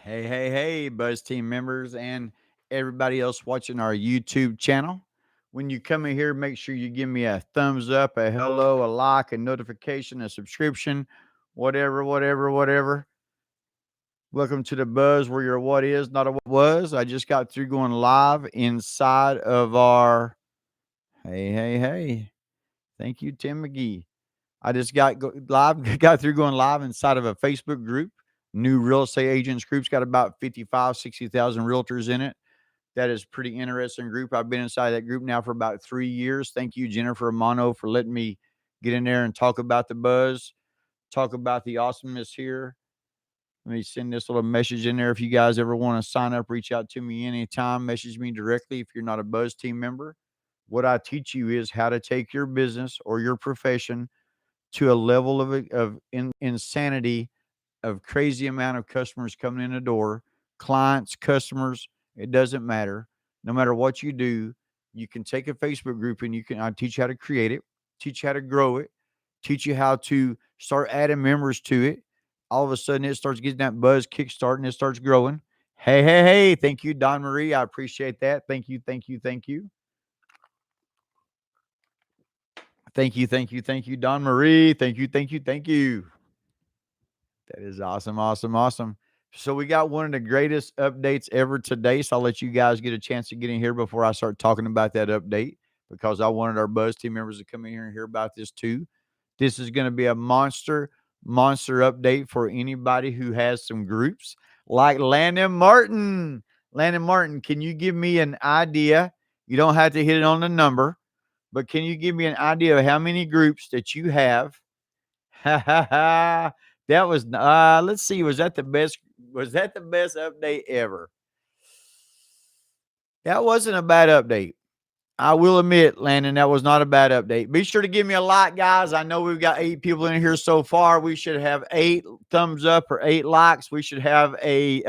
Hey, Buzz team members and everybody else watching our YouTube channel. When you come in here, make sure you give me a thumbs up, a hello, a like, a notification, a subscription, whatever. Welcome to the Buzz where your what is, not a what was. I just got through going live inside of our hey. Thank you, Tim McGee. I just live, got through going live inside of a Facebook group. New real estate agents group's got about 55, 60,000 realtors in it. That is pretty interesting group. I've been inside that group now for about 3 years. Thank you, Jennifer Amano, for letting me get in there and talk about the buzz, talk about the awesomeness here. Let me send this little message in there. If you guys ever want to sign up, reach out to me anytime. Message me directly if you're not a Buzz team member. What I teach you is how to take your business or your profession to a level of insanity, of crazy amount of customers coming in the door, clients, customers, it doesn't matter. No matter what you do, you can take a Facebook group and I teach you how to create it, teach you how to grow it, teach you how to start adding members to it. All of a sudden it starts getting that buzz kickstart and it starts growing. Hey. Thank you, Don Marie. I appreciate that. Thank you. Thank you, Don Marie. Thank you. That is awesome. So we got one of the greatest updates ever today. So I'll let you guys get a chance to get in here before I start talking about that update because I wanted our Buzz team members to come in here and hear about this too. This is going to be a monster update for anybody who has some groups like Landon Martin. Landon Martin, can you give me an idea? You don't have to hit it on the number, but can you give me an idea of how many groups that you have? Ha ha ha. That was let's see, was that the best update ever? That wasn't a bad update. I will admit, Landon, that was not a bad update. Be sure to give me a like, guys. I know we've got 8 people in here so far. We should have 8 thumbs up or 8 likes. We should have a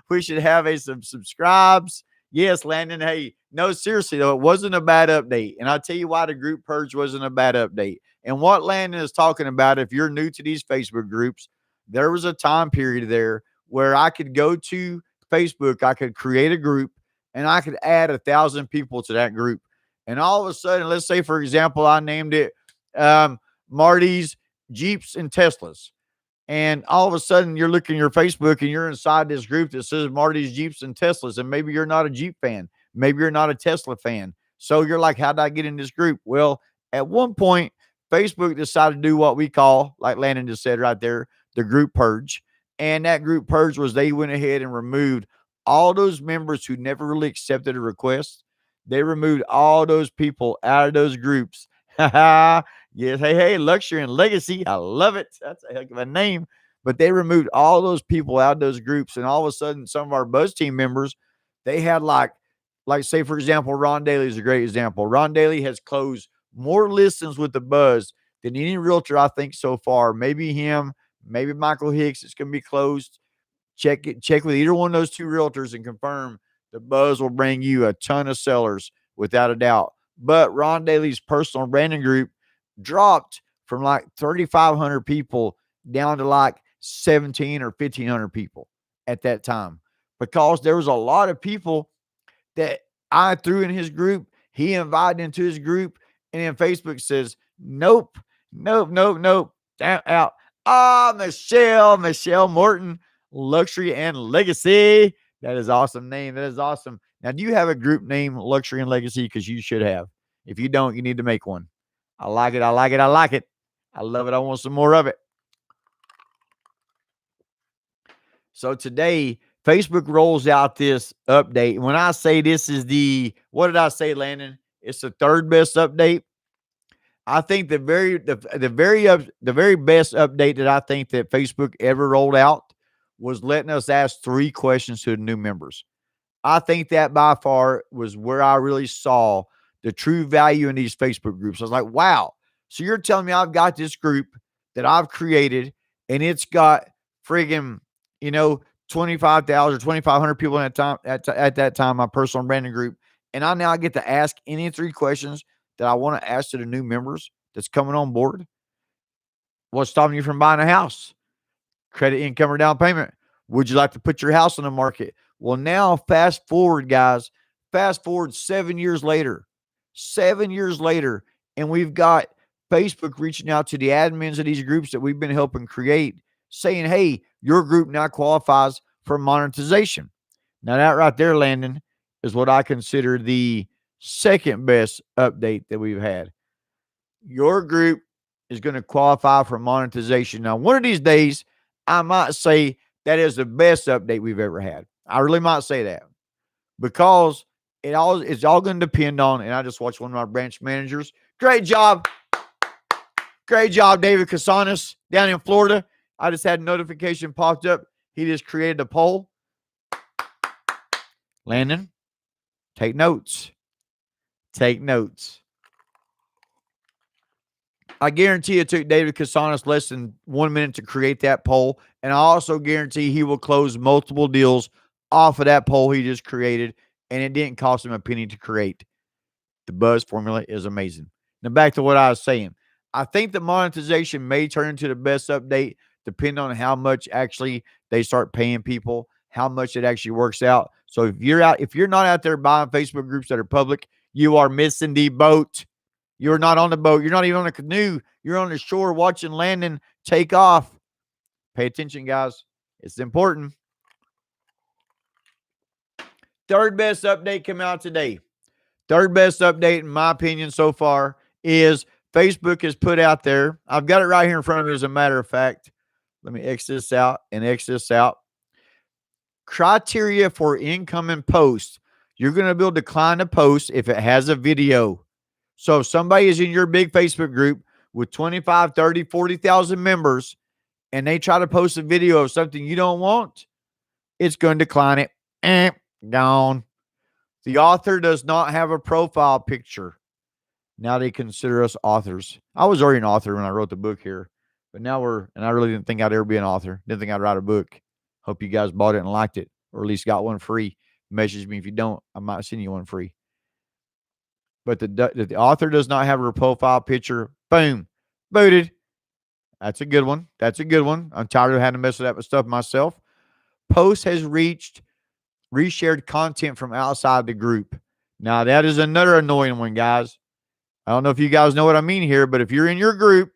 we should have some subscribes. Yes, Landon. Hey, no, seriously though, it wasn't a bad update. And I'll tell you why the group purge wasn't a bad update. And what Landon is talking about, if you're new to these Facebook groups, there was a time period there where I could go to Facebook, I could create a group, and I could add 1,000 people to that group. And all of a sudden, let's say, for example, I named it Marty's Jeeps and Teslas. And all of a sudden, you're looking at your Facebook and you're inside this group that says Marty's Jeeps and Teslas. And maybe you're not a Jeep fan. Maybe you're not a Tesla fan. So you're like, how did I get in this group? Well, at one point, Facebook decided to do what we call, like Landon just said right there, the group purge. And that group purge was they went ahead and removed all those members who never really accepted a request. They removed all those people out of those groups. Yes, hey, Luxury and Legacy. I love it. That's a heck of a name. But they removed all those people out of those groups. And all of a sudden, some of our Buzz team members, they had like say, for example, Ron Daly is a great example. Ron Daly has closed more listings with the Buzz than any realtor, I think, so far. Maybe him, maybe Michael Hicks. It's going to be closed. Check with either one of those 2 realtors and confirm the Buzz will bring you a ton of sellers without a doubt. But Ron Daly's personal branding group dropped from like 3,500 people down to like 17 or 1,500 people at that time because there was a lot of people that I threw in his group. He invited into his group, and then Facebook says, nope, out. Michelle Morton, Luxury and Legacy. That is awesome name. That is awesome. Now, do you have a group name, Luxury and Legacy? Because you should have. If you don't, you need to make one. I like it. I love it. I want some more of it. So today, Facebook rolls out this update. When I say this is what did I say, Landon? It's the 3rd best update. I think the very best update that I think that Facebook ever rolled out was letting us ask 3 questions to the new members. I think that by far was where I really saw the true value in these Facebook groups. I was like, wow. So you're telling me I've got this group that I've created and it's got friggin', 25,000 or 2,500 people in that time at that time, my personal branding group. And I now get to ask any 3 questions that I want to ask to the new members that's coming on board. What's stopping you from buying a house? Credit, income, or down payment? Would you like to put your house on the market? Well, now fast forward, guys. Fast forward 7 years later. 7 years later, and we've got Facebook reaching out to the admins of these groups that we've been helping create, saying, hey, your group now qualifies for monetization. Now, that right there, Landon, is what I consider the second best update that we've had. Your group is going to qualify for monetization. Now, one of these days, I might say that is the best update we've ever had. I really might say that because it's all going to depend on, and I just watched one of my branch managers. Great job. Great job, David Casanas down in Florida. I just had a notification popped up. He just created a poll. Landon, take notes. Take notes. I guarantee it took David Casanas less than 1 minute to create that poll. And I also guarantee he will close multiple deals off of that poll he just created. And it didn't cost him a penny to create. The buzz formula is amazing. Now back to what I was saying. I think the monetization may turn into the best update depending on how much actually they start paying people, how much it actually works out. So if you're not out there buying Facebook groups that are public, you are missing the boat. You're not on the boat. You're not even on a canoe. You're on the shore watching Landon take off. Pay attention, guys. It's important. Third best update come out today. Third best update, in my opinion, so far is Facebook has put out there. I've got it right here in front of me, as a matter of fact. Let me X this out and X this out. Criteria for incoming posts. You're going to be able to decline a post if it has a video. So if somebody is in your big Facebook group with 25, 30, 40,000 members and they try to post a video of something you don't want, it's going to decline it. Gone. The author does not have a profile picture. Now they consider us authors. I was already an author when I wrote the book here, but now and I really didn't think I'd ever be an author. Didn't think I'd write a book. Hope you guys bought it and liked it, or at least got one free. Message me if you don't. I might send you one free. But the author does not have a profile picture. Boom. Booted. That's a good one. That's a good one. I'm tired of having to mess with that stuff myself. Post has reshared content from outside the group. Now, that is another annoying one, guys. I don't know if you guys know what I mean here, but if you're in your group,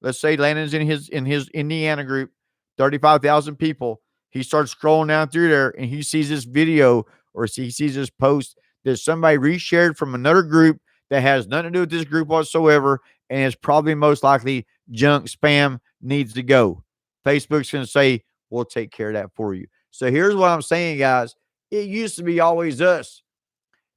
let's say Landon's in his Indiana group, 35,000 people, he starts scrolling down through there and he sees this video or he sees this post that somebody reshared from another group that has nothing to do with this group whatsoever, and it's probably most likely junk, spam, needs to go. Facebook's going to say, we'll take care of that for you. So here's what I'm saying, guys. It used to be always us.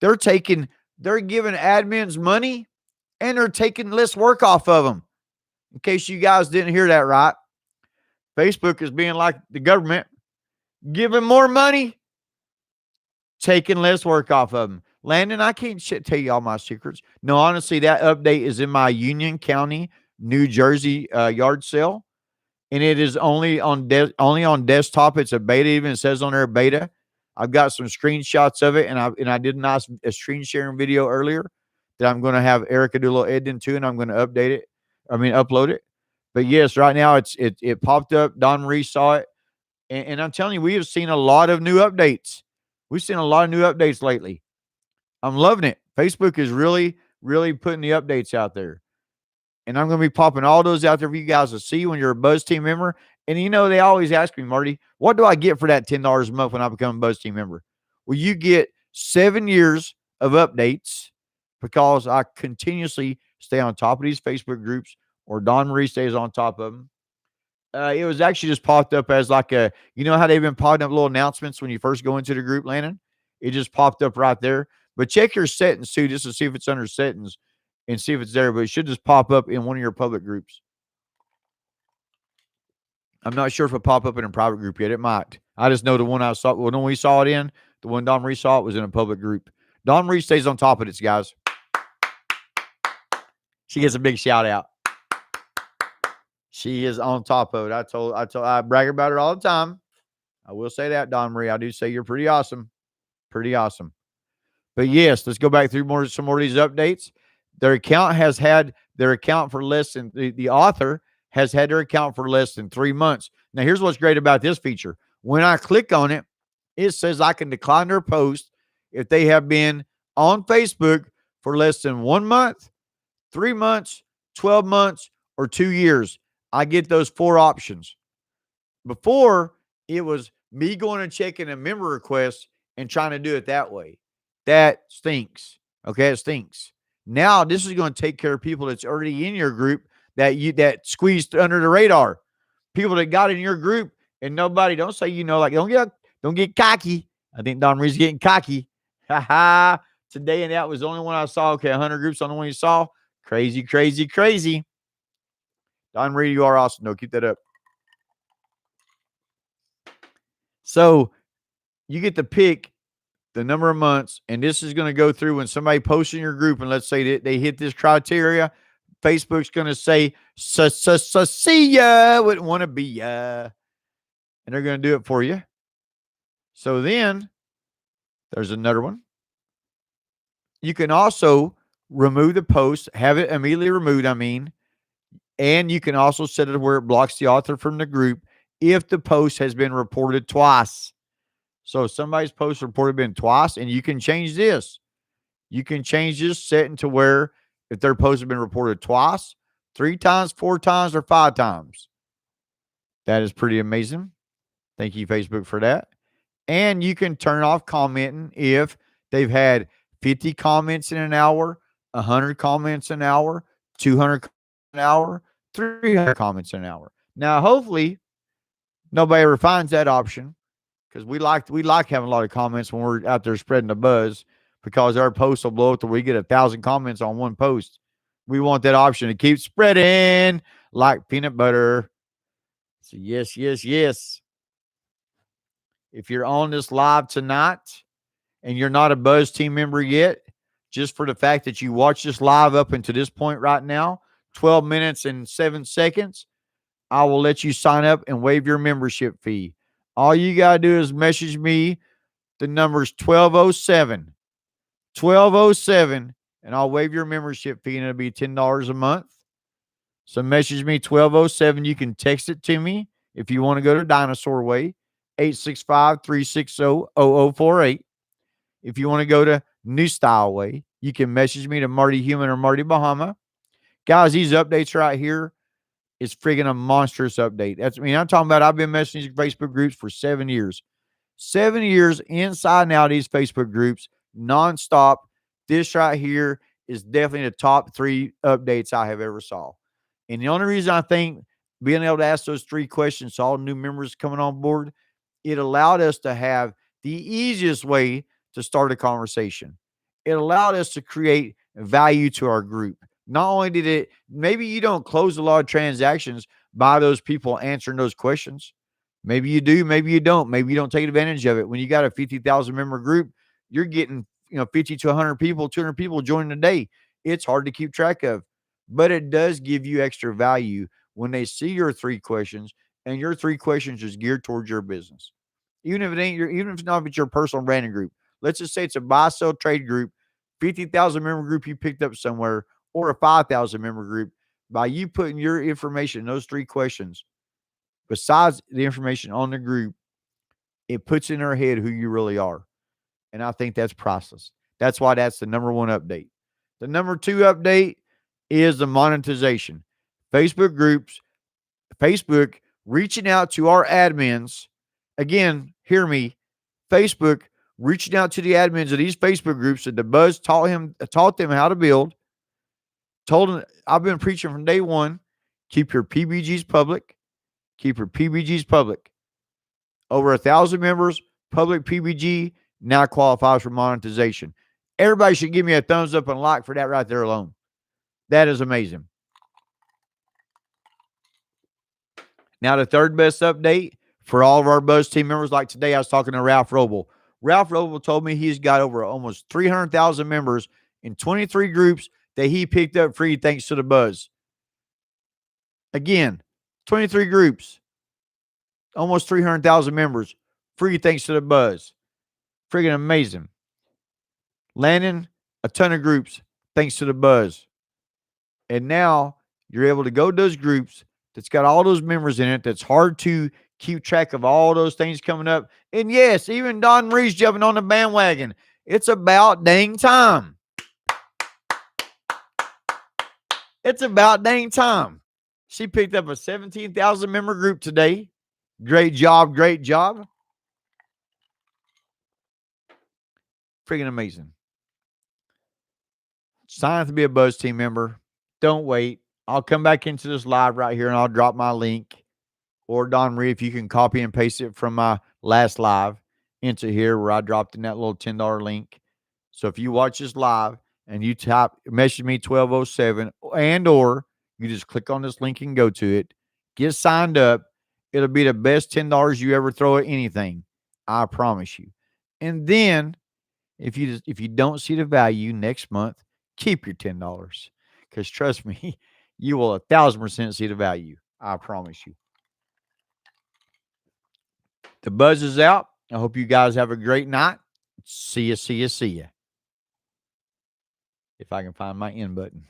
They're giving admins money and they're taking less work off of them. In case you guys didn't hear that right, Facebook is being like the government, giving more money, taking less work off of them. Landon, I can't tell you all my secrets. No, honestly, that update is in my Union County, New Jersey yard sale, and it is only on desktop. It's a beta. It even says on there beta. I've got some screenshots of it, and I did a screen sharing video earlier that I'm going to have Erica do a little editing to, and I'm going to upload it. But yes, right now it popped up. Don Marie saw it, and I'm telling you, we have seen a lot of new updates. We've seen a lot of new updates lately. I'm loving it. Facebook is really, really putting the updates out there. And I'm going to be popping all those out there for you guys to see when you're a Buzz Team member. And, they always ask me, Marty, what do I get for that $10 a month when I become a Buzz Team member? Well, you get 7 years of updates because I continuously stay on top of these Facebook groups, or Don Marie stays on top of them. It was actually just popped up as like how they've been popping up little announcements when you first go into the group, Landon? It just popped up right there. But check your settings too, just to see if it's under settings and see if it's there. But it should just pop up in one of your public groups. I'm not sure if it popped up in a private group yet. It might. I just know the one I saw, when we saw it in, the one Don Marie saw it was in a public group. Don Marie stays on top of it, guys. She gets a big shout out. She is on top of it. I brag about her all the time. I will say that, Don Marie. I do say you're pretty awesome. Pretty awesome. But yes, let's go back through some more of these updates. Their account has had their account for less than the author has had their account for less than 3 months. Now, here's what's great about this feature. When I click on it, it says I can decline their post if they have been on Facebook for less than 1 month, 3 months, 12 months, or 2 years. I get those 4 options. Before, it was me going and checking a member request and trying to do it that way. That stinks. Okay, it stinks. Now this is going to take care of people that's already in your group that squeezed under the radar. People that got in your group and nobody, don't say, like, don't get cocky. I think Don Marie's getting cocky. Ha ha. Today, and that was the only one I saw. Okay, 100 groups on the one you saw. Crazy, crazy, crazy. Don Marie, you are awesome. No, keep that up. So you get to pick the number of months, and this is going to go through when somebody posts in your group, and let's say that they hit this criteria. Facebook's going to say, see ya, wouldn't want to be ya. And they're going to do it for you. So then there's another one. You can also remove the post, have it immediately removed, and you can also set it where it blocks the author from the group if the post has been reported twice. So if somebody's post reported been twice, and you can change this. You can change this setting to where if their post has been reported twice, 3 times, 4 times, or 5 times. That is pretty amazing. Thank you, Facebook, for that. And you can turn off commenting if they've had 50 comments in an hour, 100 comments an hour, 200 an hour, 300 comments an hour. Now, hopefully, nobody ever finds that option, because we like having a lot of comments when we're out there spreading the buzz, because our posts will blow up till we get 1,000 comments on one post. We want that option to keep spreading like peanut butter. So yes, yes, yes. If you're on this live tonight and you're not a Buzz team member yet, just for the fact that you watch this live up until this point right now, 12 minutes and 7 seconds, I will let you sign up and waive your membership fee. All you got to do is message me. The number's 1207. 1207, and I'll waive your membership fee, and it'll be $10 a month. So message me 1207. You can text it to me if you want to go to Dinosaur Way, 865-360-0048. If you want to go to New Style Way, you can message me to Marty Human or Marty Bahama. Guys, these updates right here is friggin' a monstrous update. I'm talking about, I've been messaging Facebook groups for 7 years. 7 years inside and out of these Facebook groups, nonstop. This right here is definitely the top 3 updates I have ever saw. And the only reason I think being able to ask those 3 questions to all new members coming on board, it allowed us to have the easiest way to start a conversation. It allowed us to create value to our group. Not only did it, maybe you don't close a lot of transactions by those people answering those questions. Maybe you do, maybe you don't. Maybe you don't take advantage of it. When you got a 50,000 member group, you're getting 50 to 100 people, 200 people joining a day. It's hard to keep track of, but it does give you extra value when they see your 3 questions, and your 3 questions is geared towards your business. Even if it's not, if it's your personal branding group. Let's just say it's a buy, sell, trade group, 50,000 member group you picked up somewhere, or a 5,000 member group. By you putting your information in those 3 questions, besides the information on the group, it puts in our head who you really are. And I think that's priceless. That's why that's the number 1 update. The number 2 update is the monetization. Facebook groups, Facebook reaching out to our admins. Again, hear me. Facebook reaching out to the admins of these Facebook groups that the Buzz taught them how to build. Told them, I've been preaching from day one, keep your PBGs public. Keep your PBGs public. Over 1,000 members, public PBG now qualifies for monetization. Everybody should give me a thumbs up and like for that right there alone. That is amazing. Now, the third best update for all of our Buzz team members, like today I was talking to Ralph Roble. Ralph Roble told me he's got over almost 300,000 members in 23 groups that he picked up free thanks to the Buzz. Again, 23 groups, almost 300,000 members, free thanks to the Buzz. Friggin' amazing. Landing a ton of groups thanks to the Buzz. And now you're able to go to those groups that's got all those members in it, that's hard to keep track of all those things coming up. And yes, even Don Marie's jumping on the bandwagon. It's about dang time. It's about dang time. She picked up a 17,000 member group today. Great job. Great job. Freaking amazing. Sign up to be a Buzz Team member. Don't wait. I'll come back into this live right here and I'll drop my link. Or Don Marie, if you can copy and paste it from my last live into here where I dropped in that little $10 link. So if you watch this live and you message me 1207 and or you just click on this link and go to it, get signed up. It'll be the best $10 you ever throw at anything. I promise you. And then if you don't see the value next month, keep your $10. Because trust me, you will 1,000% see the value. I promise you. The buzz is out. I hope you guys have a great night. See ya, see ya, see ya. If I can find my end button.